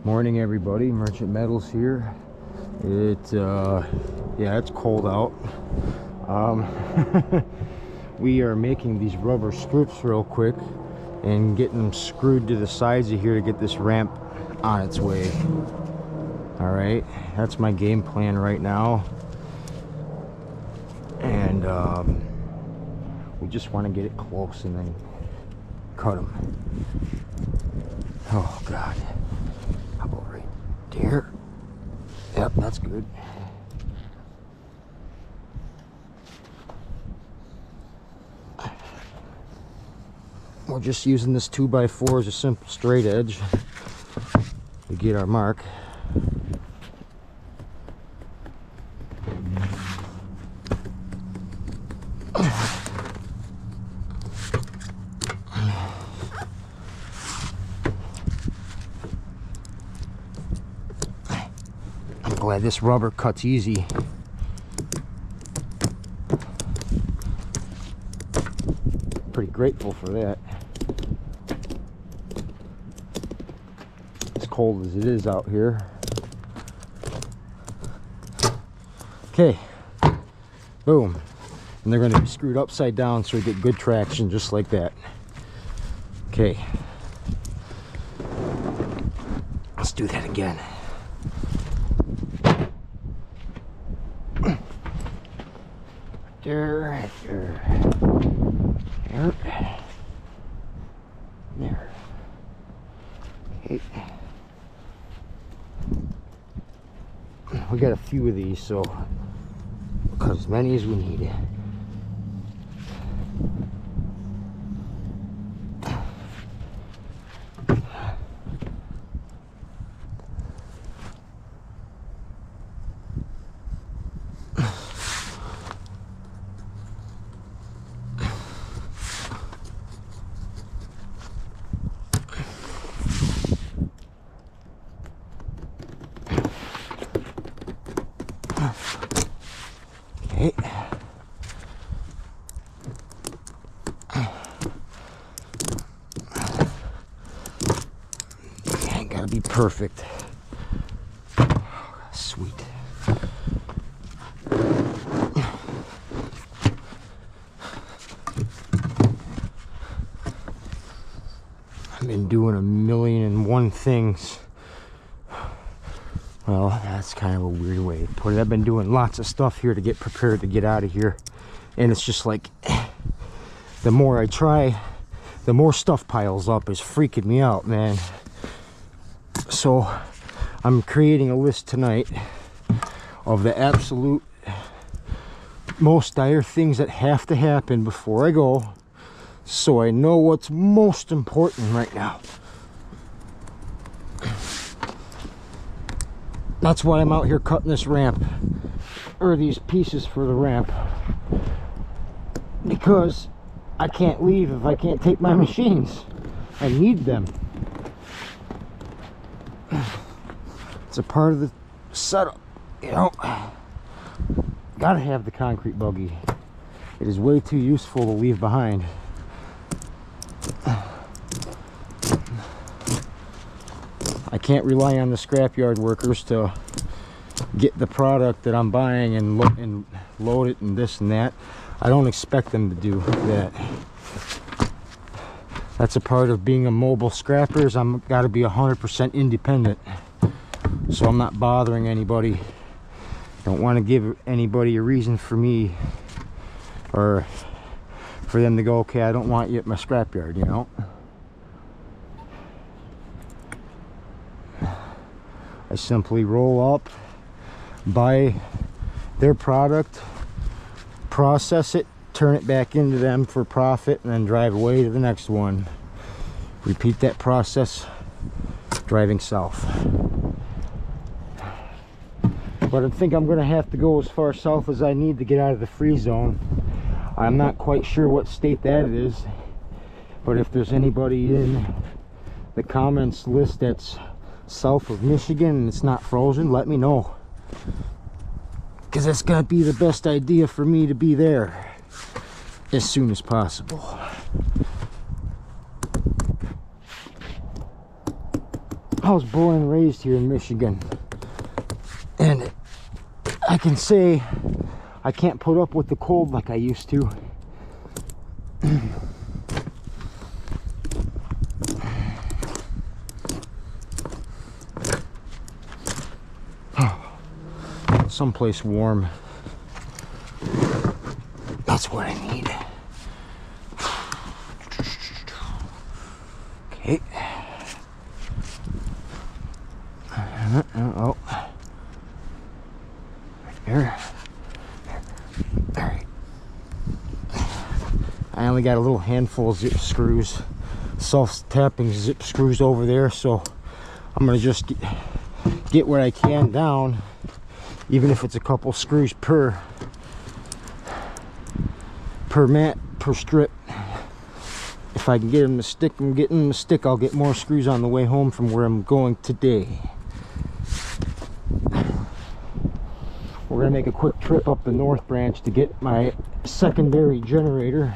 Morning everybody, Merchant Metals here. Yeah, it's cold out. We are making these rubber strips real quick and getting them screwed to the sides of here to get this ramp on its way. All right, that's my game plan right now. And we just want to get it close and then cut them. Oh God. How about right there? Yep, that's good. We're just using this 2x4 as a simple straight edge to get our mark. I'm glad this rubber cuts easy. Pretty grateful for that. As cold as it is out here. Okay, boom. And they're going to be screwed upside down so we get good traction just like that. Okay, let's do that again. There. Okay. We got a few of these, so we'll cut as many as we need. Okay. Ain't gotta be perfect. Sweet. I've been doing 1,000,001 things. Well, that's kind of a weird way to put it. I've been doing lots of stuff here to get prepared to get out of here. And it's just like, the more I try, the more stuff piles up. It's freaking me out, man. So, I'm creating a list tonight of the absolute most dire things that have to happen before I go, so I know what's most important right now. That's why I'm out here cutting this ramp, or these pieces for the ramp, because I can't leave if I can't take my machines. I need them. It's a part of the setup, you know. Gotta have the concrete buggy. It is way too useful to leave behind. I can't rely on the scrapyard workers to get the product that I'm buying and load it and this and that. I don't expect them to do that. That's a part of being a mobile scrapper, is I'm got to be 100% independent. So I'm not bothering anybody. Don't want to give anybody a reason for me, or for them to go, okay, I don't want you at my scrapyard, you know. I simply roll up, buy their product, process it, turn it back into them for profit, and then drive away to the next one. Repeat that process driving south. But I think I'm going to have to go as far south as I need to get out of the free zone. I'm not quite sure what state that is, but if there's anybody in the comments list that's south of Michigan and it's not frozen, let me know, because that's gonna be the best idea for me to be there as soon as possible. I was born and raised here in Michigan, and I can say I can't put up with the cold like I used to. Someplace warm. That's what I need. Okay. Oh. Right there. Alright. I only got a little handful of zip screws. Self-tapping zip screws over there, so I'm gonna just get what I can down, even if it's a couple screws per mat, per strip. If I can get them to stick, I'm getting them to stick. I'll get more screws on the way home from where I'm going today. We're gonna make a quick trip up the North Branch to get my secondary generator.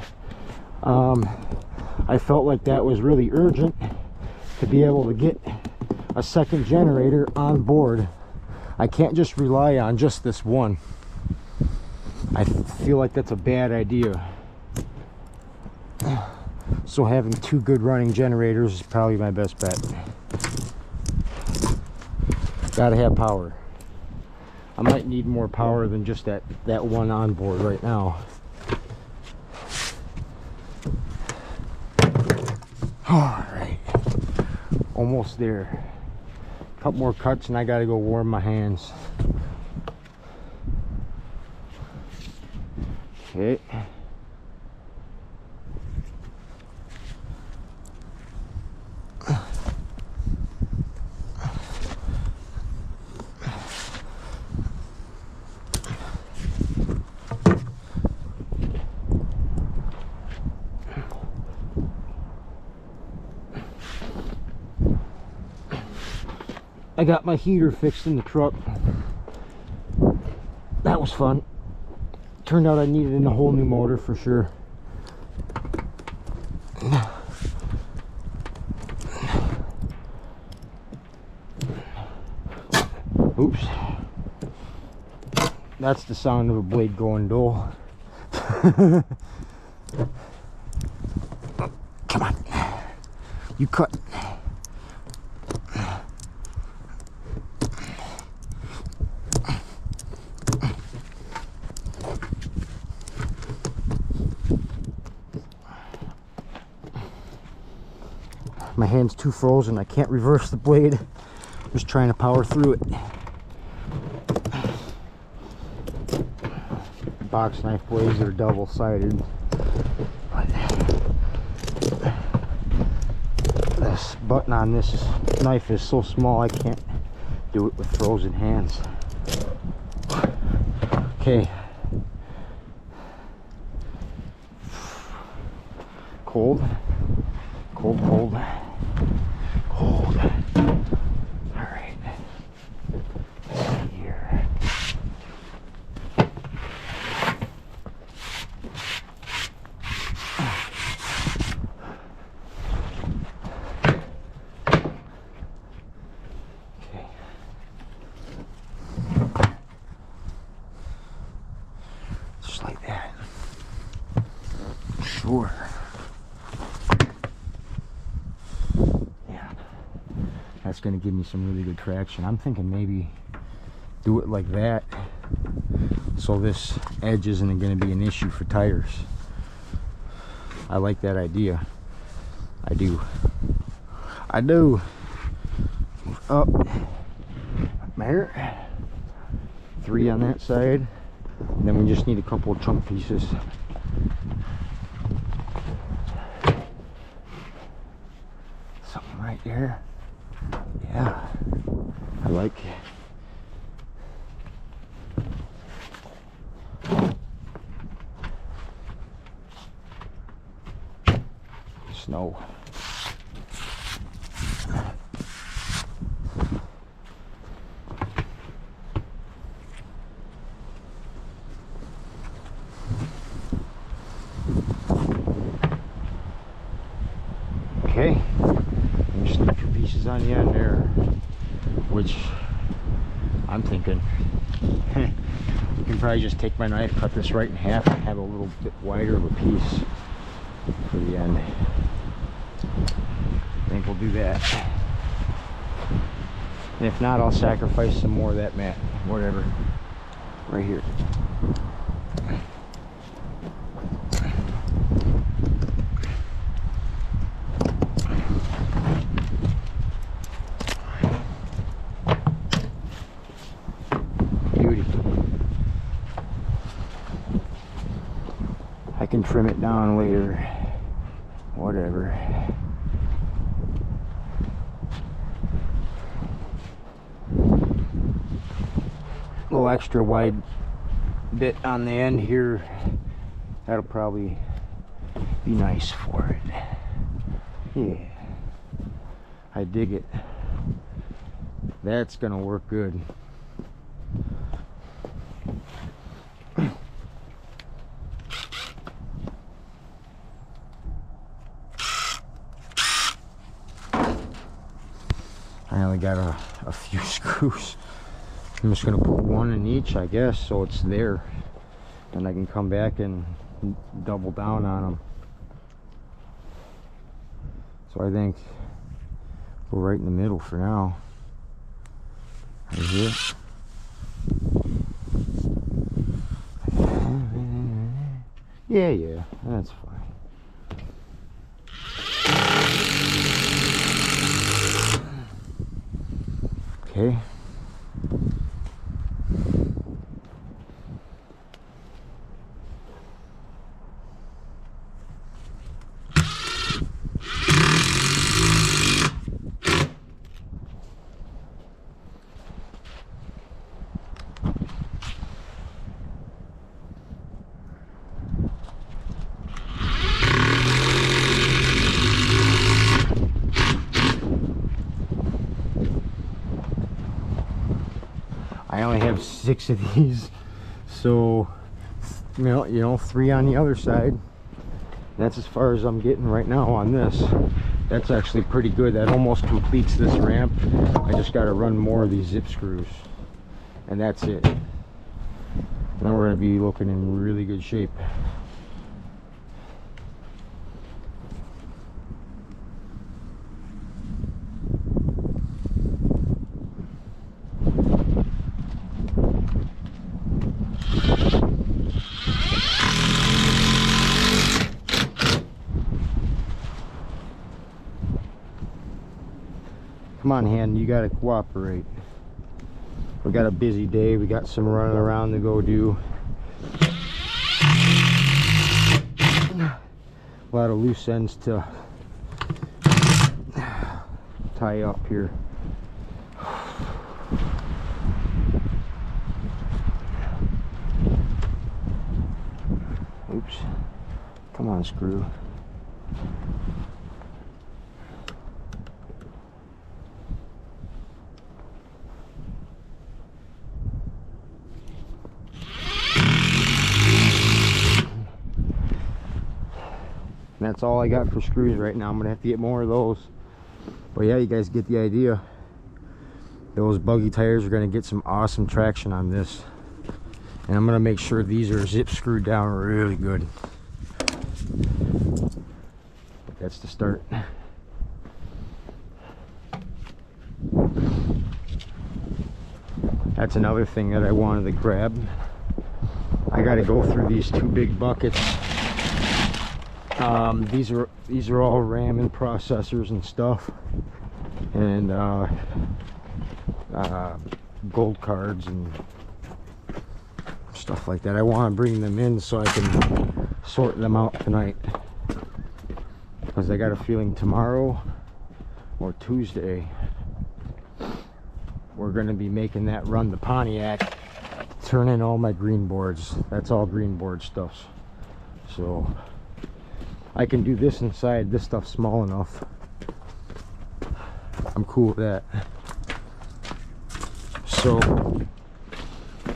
I felt like that was really urgent to be able to get a second generator on board. I can't just rely on just this one. I feel like that's a bad idea. So having two good running generators is probably my best bet. Gotta have power. I might need more power than just that one on board right now. Alright, almost there. Couple more cuts and I gotta go warm my hands. Okay. I got my heater fixed in the truck. That was fun. Turned out I needed a whole new motor for sure. Oops. That's the sound of a blade going dull. Come on. You cut. My hand's too frozen. I can't reverse the blade. Just trying to power through it. Box knife blades are double-sided. This button on this knife is so small I can't do it with frozen hands. Okay. Cold. Cold, cold. Cold. Alright. Let's see here. Okay. Just like that. Sure. That's going to give me some really good traction. I'm thinking maybe do it like that so this edge isn't going to be an issue for tires. I like that idea. I do. I do. Up there. 3 on that side. And then we just need a couple of chunk pieces. Something right there. Yeah, I like snow. Okay, just need 2 pieces on the end there. which I'm thinking you can probably just take my knife, cut this right in half, and have a little bit wider of a piece for the end. I think we'll do that. And if not, I'll sacrifice some more of that mat, whatever, right here. Beauty. I can trim it down later, whatever. Little extra wide bit on the end here, that'll probably be nice for it. Yeah, I dig it. That's gonna work good. I only got a few screws. I'm just gonna put one in each, I guess, so it's there, and I can come back and double down on them. So I think we're right in the middle for now. Right here. Yeah, that's fine. Okay. I only have 6 of these, so you know 3 on the other side. That's as far as I'm getting right now on this. That's actually pretty good. That almost completes this ramp. I just got to run more of these zip screws, and that's it. Then we're going to be looking in really good shape. Come on, hand, you gotta cooperate. We got a busy day, we got some running around to go do. A lot of loose ends to tie up here. Oops. Come on, screw. And that's all I got for screws right now. I'm gonna have to get more of those. But yeah, you guys get the idea. Those buggy tires are gonna get some awesome traction on this. And I'm gonna make sure these are zip screwed down really good. But that's the start. That's another thing that I wanted to grab. I gotta go through these 2 big buckets. These are all ramming processors and stuff, and gold cards and stuff like that. I want to bring them in so I can sort them out tonight, because I got a feeling tomorrow or Tuesday we're going to be making that run to Pontiac, turn in all my green boards. That's all green board stuff, so I can do this inside. This stuff's small enough. I'm cool with that. So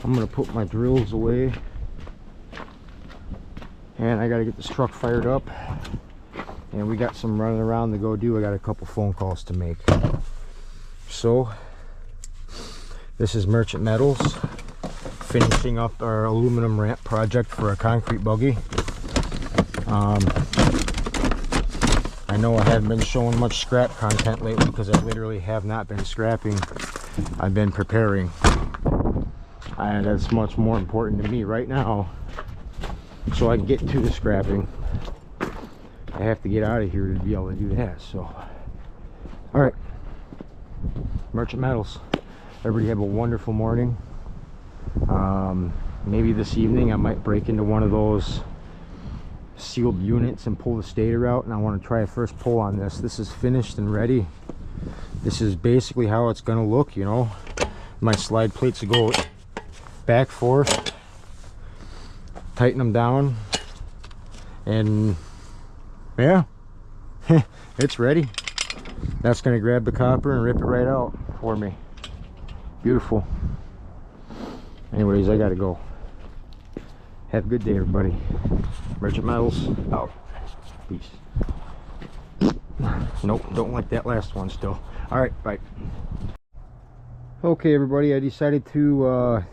I'm gonna put my drills away, and I gotta get this truck fired up, and we got some running around to go do. I got a couple phone calls to make, so This is Merchant Metals, finishing up our aluminum ramp project for a concrete buggy. I know I haven't been showing much scrap content lately because I literally have not been scrapping. I've been preparing. And that's much more important to me right now, so I can get to the scrapping. I have to get out of here to be able to do that. So, all right, Merchant Metals. Everybody have a wonderful morning. Maybe this evening I might break into one of those sealed units and pull the stator out, and I want to try a first pull on this. This is finished and ready. This is basically how it's going to look, you know. My slide plates will go back, forth, tighten them down, and yeah, it's ready. That's going to grab the copper and rip it right out for me. Beautiful. Anyways, I gotta go. Have a good day, everybody. Merchant Metals out. Peace. Nope, don't like that last one still. Alright, bye. Okay, everybody, I decided to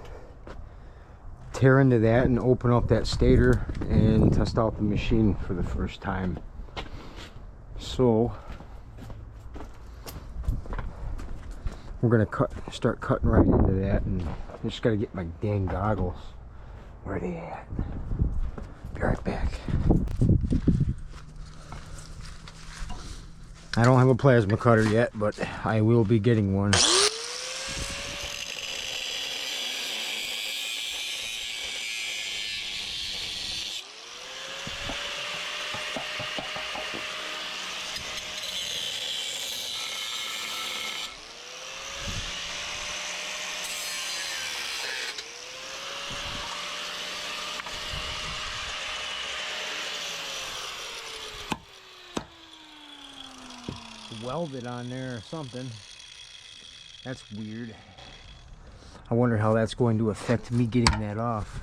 tear into that and open up that stator and test out the machine for the first time. So we're gonna start cutting right into that, and I just gotta get my dang goggles. Where are they at? Be right back. I don't have a plasma cutter yet, but I will be getting one. Welded on there or something. That's weird. I wonder how that's going to affect me getting that off.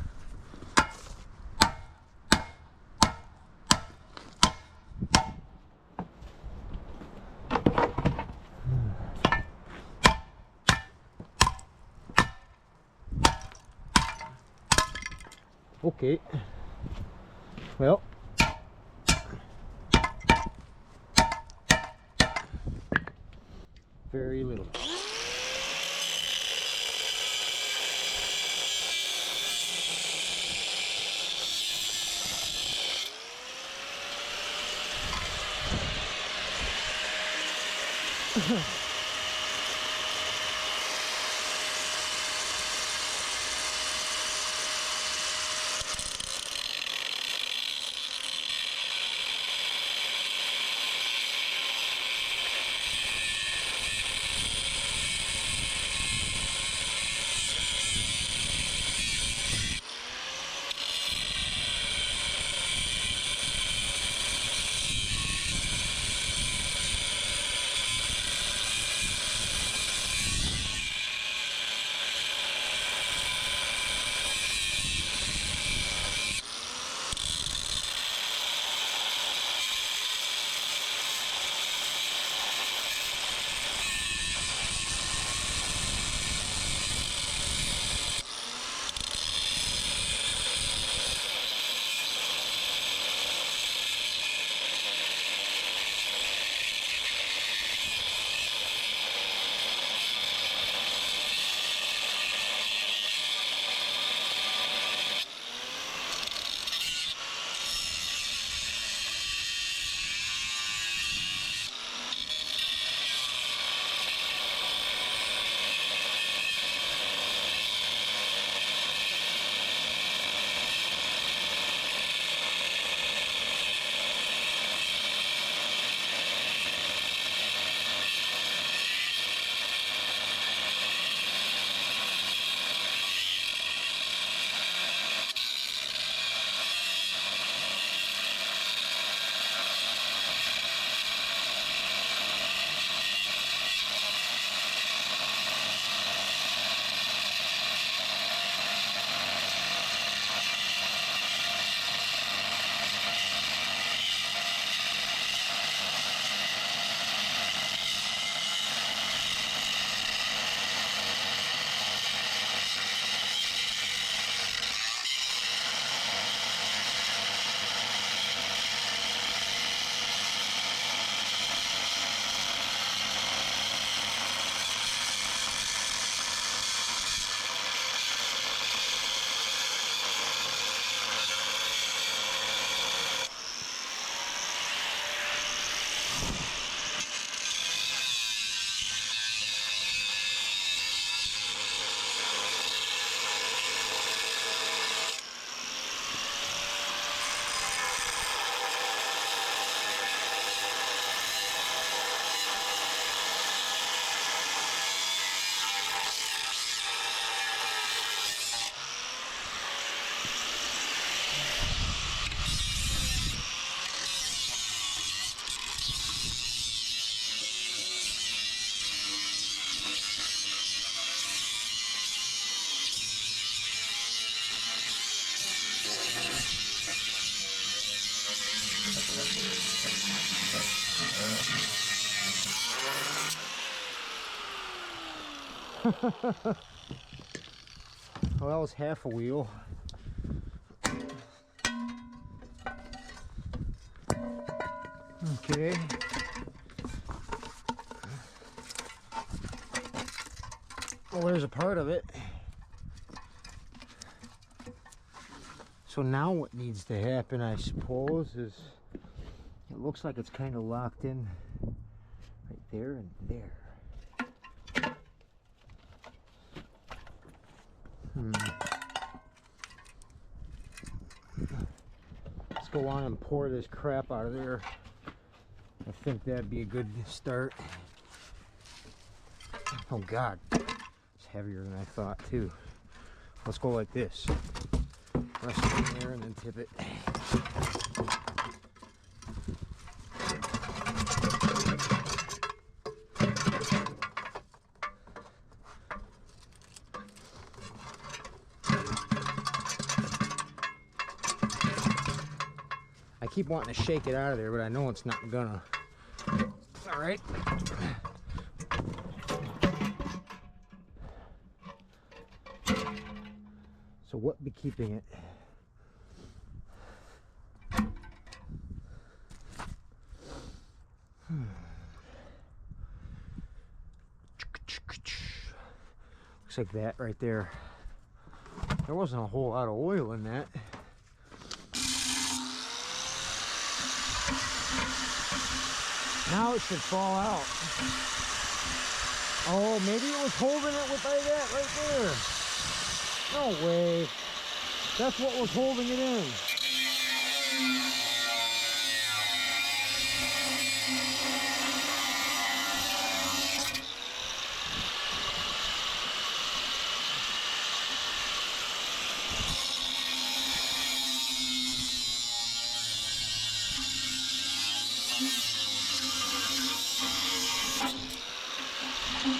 Okay. Well, very little. Well, that was half a wheel. Okay. Well, there's a part of it. So now what needs to happen, I suppose, is it looks like it's kind of locked in right there and there. Let's go on and pour this crap out of there. I think that'd be a good start. Oh God, it's heavier than I thought too. Let's go like this. Rest it in there and then tip it. I keep wanting to shake it out of there, but I know it's not gonna. All right. So what be keeping it? Looks like that right there. There wasn't a whole lot of oil in that. Now it should fall out. Oh, maybe it was holding it with like that right there. No way. That's what was holding it in.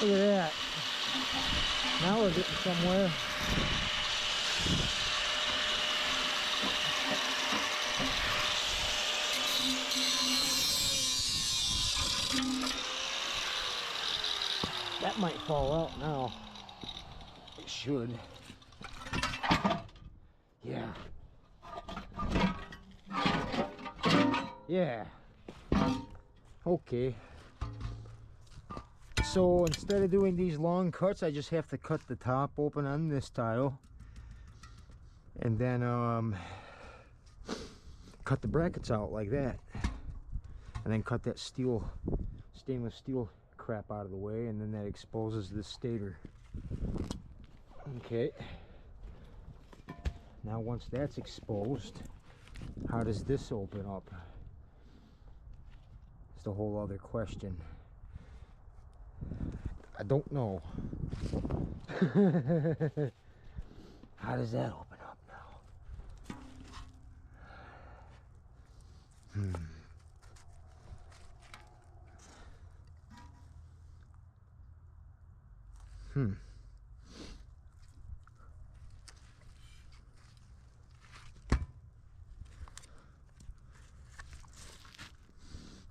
Look at that. Now we're getting somewhere. That might fall out now. It should. Yeah. Yeah. Okay. So instead of doing these long cuts, I just have to cut the top open on this tile. And then cut the brackets out like that. And then cut that stainless steel crap out of the way, and then that exposes the stator. Okay. Now once that's exposed, how does this open up? It's a whole other question. I don't know. How does that open up now?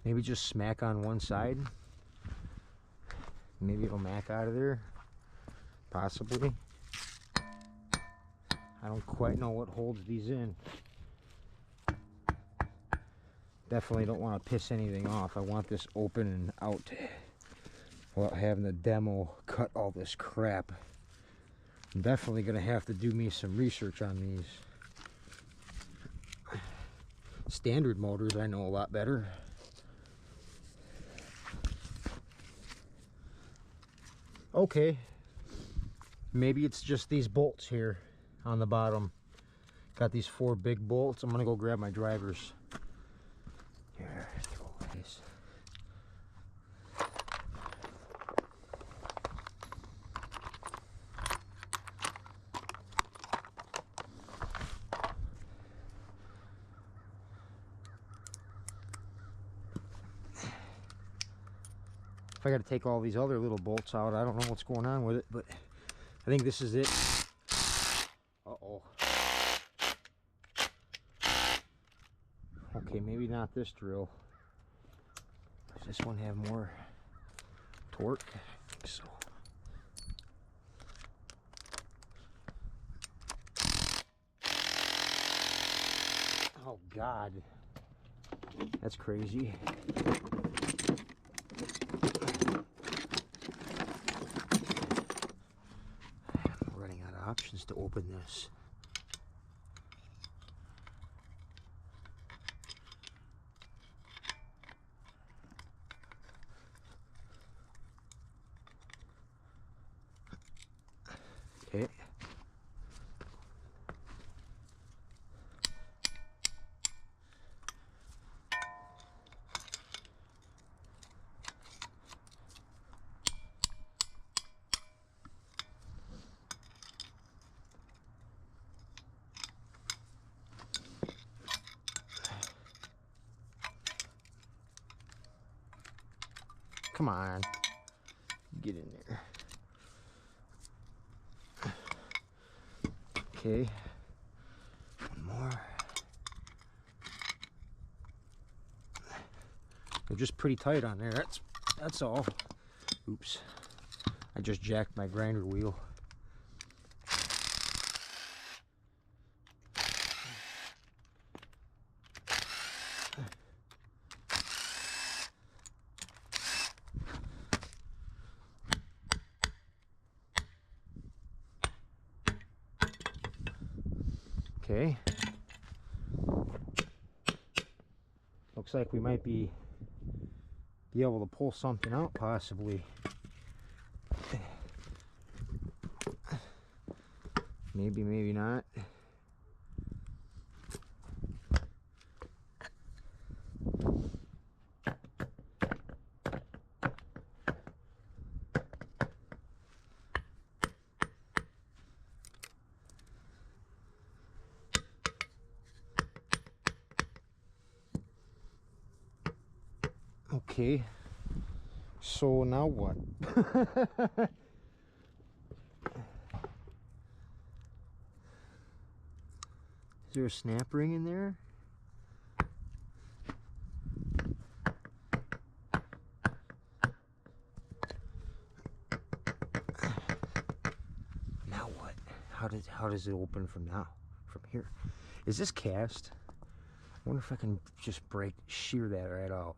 Maybe just smack on one side. Maybe it'll mac out of there. Possibly. I don't quite know what holds these in. Definitely don't want to piss anything off. I want this open and out without having the demo cut all this crap. I'm definitely going to have to do me some research on these. Standard motors I know a lot better. Okay, maybe it's just these bolts here on the bottom. Got these 4 big bolts. I'm gonna go grab my drivers. Here, throw this. I got to take all these other little bolts out. I don't know what's going on with it, but I think this is it. Uh-oh. Okay, maybe not this drill. Does this one have more torque? I think so. God. That's crazy. I'm running out of options to open this. Okay. Come on, get in there. Okay, one more. They're just pretty tight on there. That's all. Oops, I just jacked my grinder wheel. Okay. Looks like we might be able to pull something out, possibly. Maybe, maybe not. Okay, so now what? Is there a snap ring in there? Now what? How does it open from here? Is this cast? I wonder if I can just shear that right out.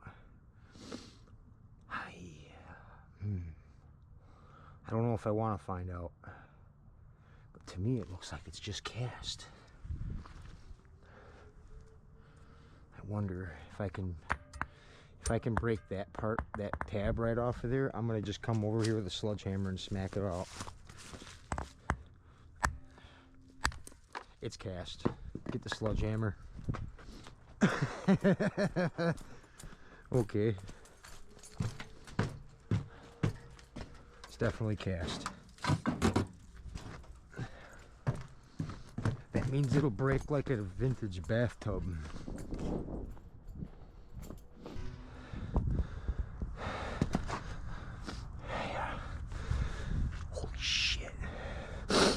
I don't know if I want to find out, but to me it looks like it's just cast. I wonder if I can break that tab right off of there. I'm gonna just come over here with a sledgehammer and smack it out. It's cast. Get the sledgehammer. Okay. Definitely cast. That means it'll break like a vintage bathtub. Holy shit. I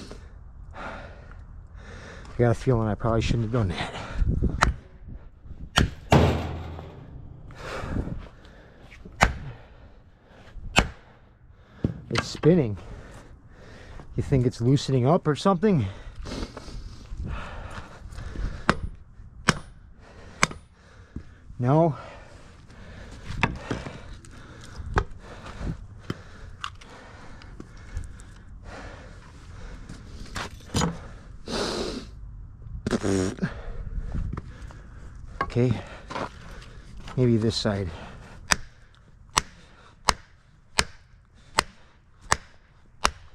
got a feeling I probably shouldn't have done that. It's spinning. You think it's loosening up or something? No. Okay. Maybe this side.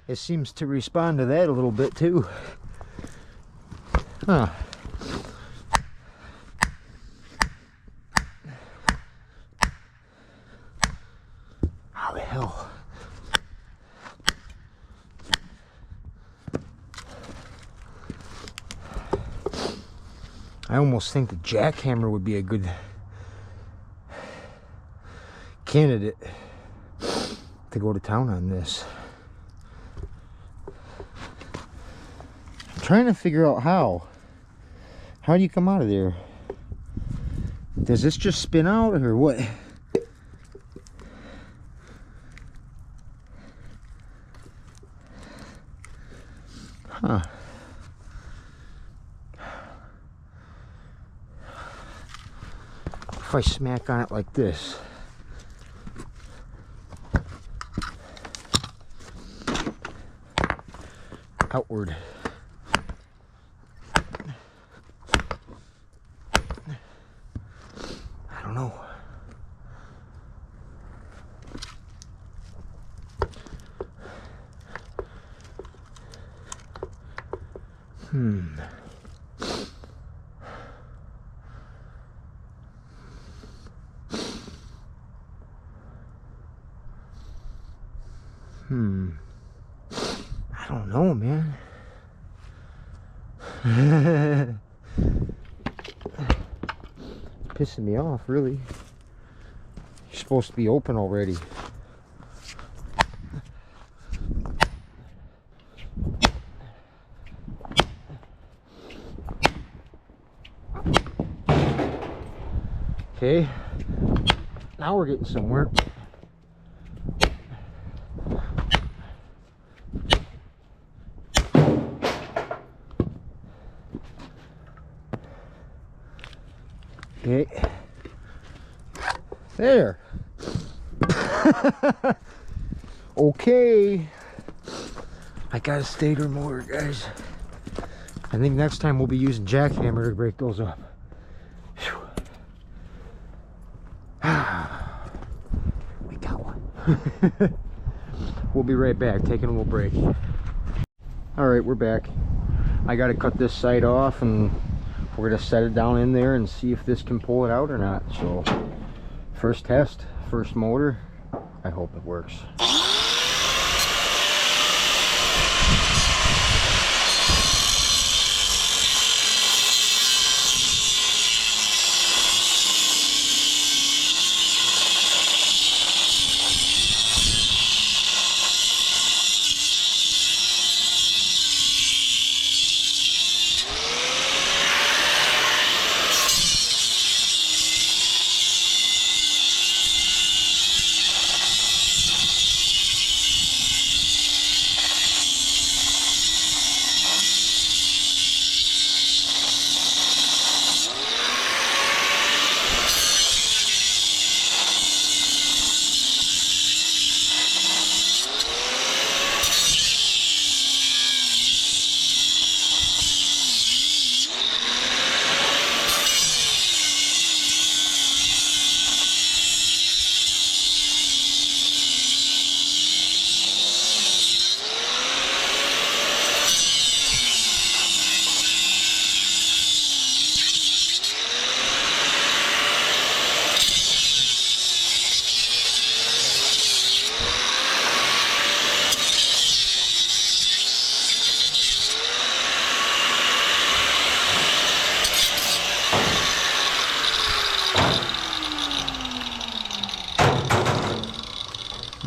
It seems to respond to that a little bit too. Huh. How the hell? I almost think the jackhammer would be a good candidate to go to town on this. Trying to figure out how do you come out of there? Does this just spin out or what? Huh. if I smack on it like this? Outward. I don't know. I don't know, man. Pissing me off, really. You're supposed to be open already. Okay, now we're getting somewhere. Okay, there. Okay, I got a stator motor, guys. I think next time we'll be using jackhammer to break those up. We got one. We'll be right back, taking a little break. All right, we're back. I got to cut this side off, and we're gonna set it down in there and see if this can pull it out or not. So first test, first motor. I hope it works.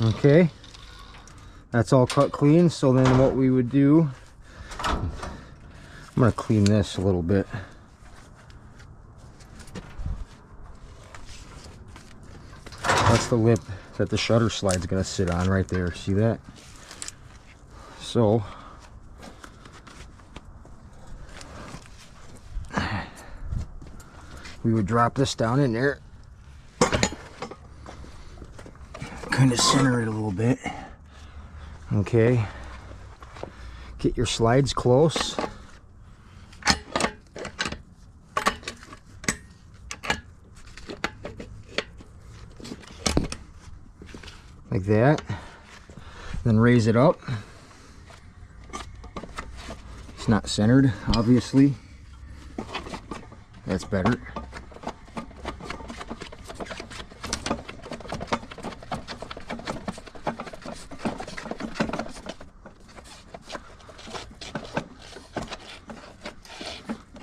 Okay, that's all cut clean. So then what we would do, I'm gonna clean this a little bit. That's the lip that the shutter slide's gonna sit on right there. See that? So we would drop this down in there, kind of center it a little bit. Okay, get your slides close. Like that. Then raise it up. It's not centered, obviously. That's better.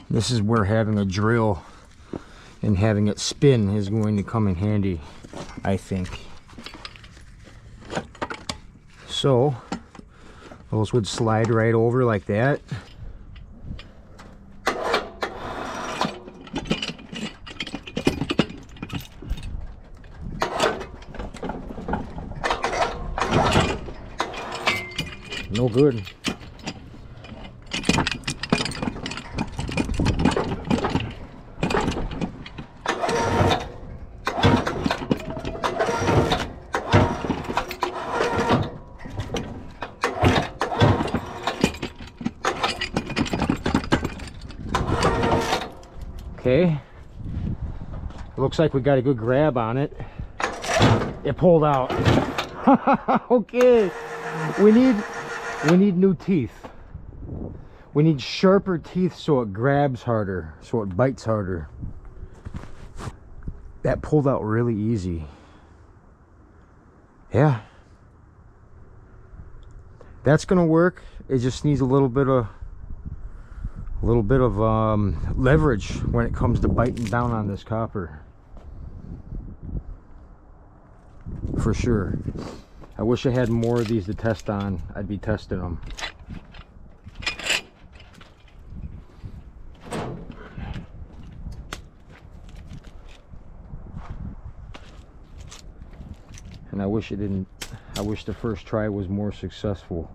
This is where having a drill and having it spin is going to come in handy, I think. So those would slide right over like that. No good. Okay, it looks like we got a good grab on it. It pulled out. Okay, we need new teeth. We need sharper teeth so it grabs harder, so it bites harder. That pulled out really easy. Yeah, that's gonna work. It just needs a little bit of leverage when it comes to biting down on this copper, for sure. I wish I had more of these to test on. I'd be testing them. And I wish it didn't. I wish the first try was more successful.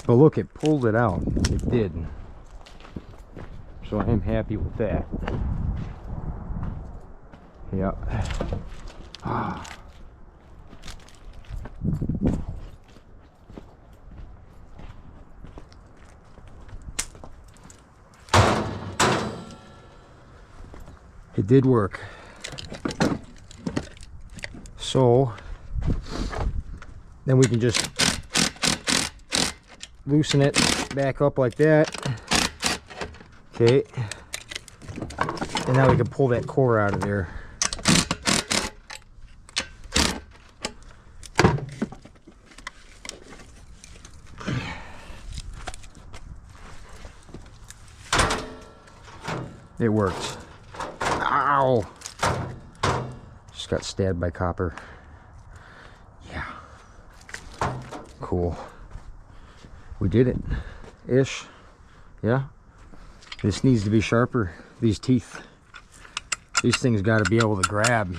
But look, it pulled it out. It did. So I am happy with that. Yeah. It did work. So then we can just loosen it back up like that. Okay, and now we can pull that core out of there. It worked. Ow! Just got stabbed by copper. Yeah. Cool. We did it. Ish. Yeah. This needs to be sharper. These teeth. These things got to be able to grab.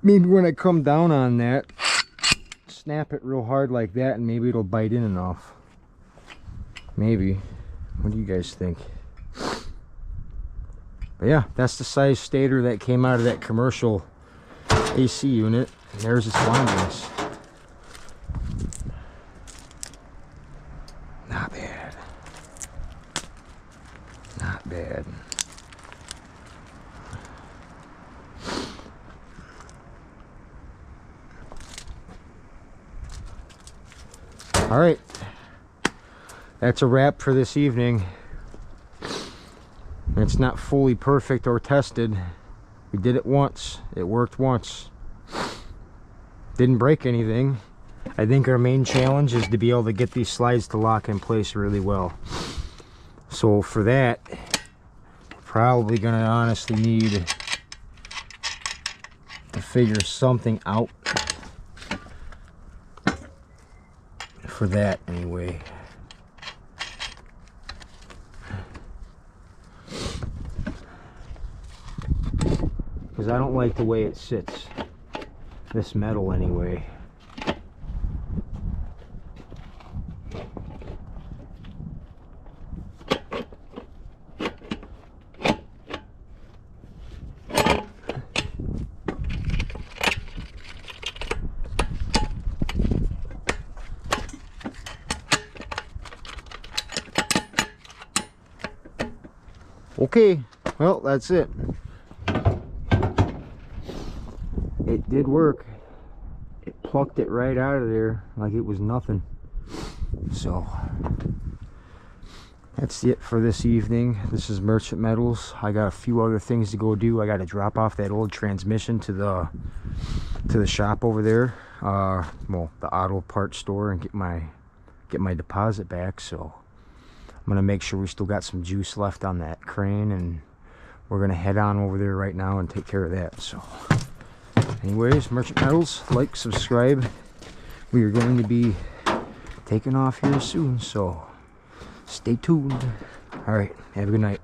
Maybe when I come down on that, snap it real hard like that, and maybe it'll bite in enough. Maybe. What do you guys think? But yeah, that's the size stator that came out of that commercial AC unit. And there's its windings. Not bad. Not bad. All right. That's a wrap for this evening. It's not fully perfect or tested. We did it once. It worked once. Didn't break anything. I think our main challenge is to be able to get these slides to lock in place really well. So for that, probably gonna honestly need to figure something out for that anyway. Because I don't like the way it sits, this metal anyway. Okay, well, that's it. It did work. It plucked it right out of there like it was nothing. So that's it for this evening. This is Merchant Metals. I got a few other things to go do. I got to drop off that old transmission to the shop over there, well, the auto parts store, and get my deposit back. So I'm gonna make sure we still got some juice left on that crane, and we're gonna head on over there right now and take care of that. So anyways, Merchant Metals, like, subscribe. We are going to be taking off here soon, so stay tuned. All right, have a good night.